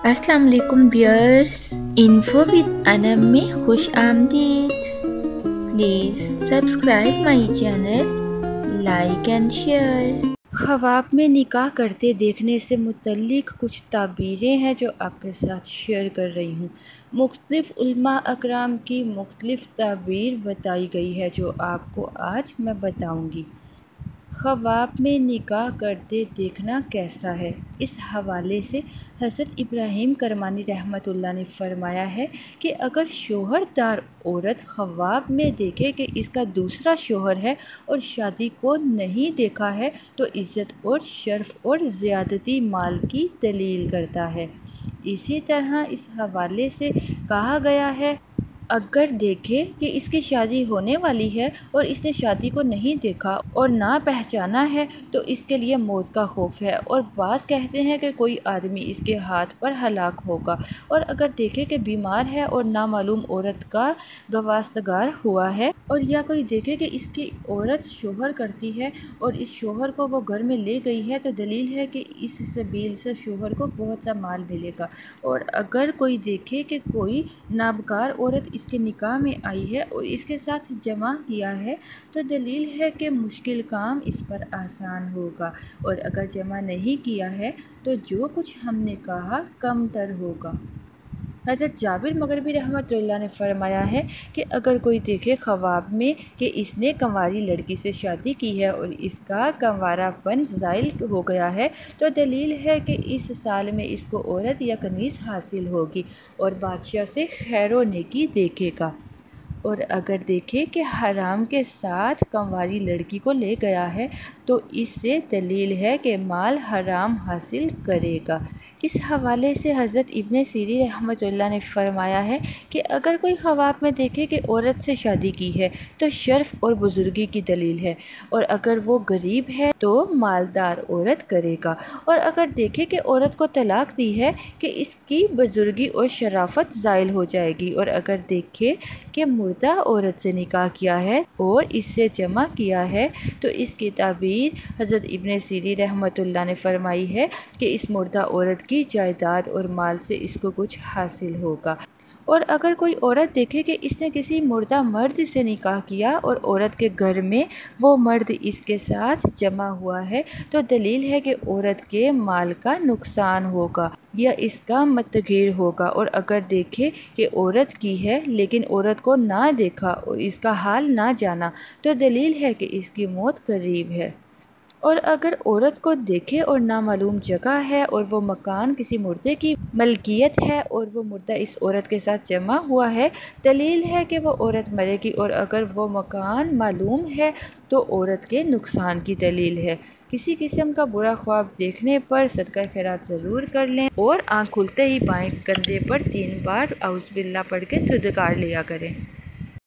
अस्सलाम वालेकुम viewers, info with Anam में खुश आमदीद। Please subscribe my channel, like and share. ख्वाब में निकाह करते देखने से मुतल्लिक कुछ ताबीरें हैं जो आपके साथ शेयर कर रही हूँ। मुख्तलिफ़ उलमा अकराम की मुख्तलिफ़ ताबीर बताई गई है जो आपको आज मैं बताऊँगी। ख्वाब में निकाह करते देखना कैसा है, इस हवाले से हज़रत इब्राहीम करमानी रहमतुल्लाह ने फ़रमाया है कि अगर शोहरदार औरत ख्वाब में देखे कि इसका दूसरा शोहर है और शादी को नहीं देखा है तो इज़्ज़त और शर्फ़ और ज़्यादती माल की दलील करता है। इसी तरह इस हवाले से कहा गया है, अगर देखे कि इसकी शादी होने वाली है और इसने शादी को नहीं देखा और ना पहचाना है तो इसके लिए मौत का खौफ है, और बाज़ कहते हैं कि कोई आदमी इसके हाथ पर हलाक होगा। और अगर देखे कि बीमार है और नामालूम औरत का गवास्तगार हुआ है, और या कोई देखे कि इसकी औरत शोहर करती है और इस शोहर को वो घर में ले गई है तो दलील है कि इस सबील से शोहर को बहुत सा माल मिलेगा। और अगर कोई देखे कि कोई नाबकार औरत इसके निकाह में आई है और इसके साथ जमा किया है तो दलील है कि मुश्किल काम इस पर आसान होगा, और अगर जमा नहीं किया है तो जो कुछ हमने कहा कम तर होगा। हज़रत जाबिर मगरबी रहमतुल्लाह ने फ़रमाया है कि अगर कोई देखे ख्वाब में कि इसने कंवारी लड़की से शादी की है और इसका कंवारापन ज़ाइल हो गया है तो दलील है कि इस साल में इसको औरत या कनीज़ हासिल होगी और बादशाह से खैर व नेकी देखेगा। और अगर देखे कि हराम के साथ कंवारी लड़की को ले गया है तो इससे दलील है कि माल हराम हासिल करेगा। इस हवाले से हज़रत इब्ने सीरी रहमतुल्लाह ने फ़रमाया है कि अगर कोई ख्वाब में देखे कि औरत से शादी की है तो शर्फ़ और बुज़ुर्गी की दलील है, और अगर वो गरीब है तो मालदार औरत करेगा। और अगर देखे कि औरत को तलाक दी है कि इसकी बुज़ुर्गी और शराफत ज़ाइल हो जाएगी, और अगर देखे कि मुर्दा औरत से निकाह किया है और इससे जमा किया है तो इसकी ताबीर हज़रत इब्ने सीरी रहमतुल्लाह ने फ़रमाई है कि इस मुर्दा औरत की जायदाद और माल से इसको कुछ हासिल होगा। और अगर कोई औरत देखे कि इसने किसी मुर्दा मर्द से निकाह किया और औरत के घर में वो मर्द इसके साथ जमा हुआ है तो दलील है कि औरत के माल का नुकसान होगा या इसका मतगीर होगा। और अगर देखे कि औरत की है लेकिन औरत को ना देखा और इसका हाल ना जाना तो दलील है कि इसकी मौत करीब है। और अगर औरत को देखे और नामालूम जगह है और वो मकान किसी मुर्दे की मलकियत है और वो मुर्दा इस औरत के साथ जमा हुआ है, दलील है कि वो औरत मरेगी। और अगर वो मकान मालूम है तो औरत के नुकसान की दलील है। किसी किस्म का बुरा ख्वाब देखने पर सदका खैरात ज़रूर कर लें और आँख खुलते ही बाएं कंधे पर 3 बार औज़ बिल्लाह पढ़ के दुदकार लिया करें।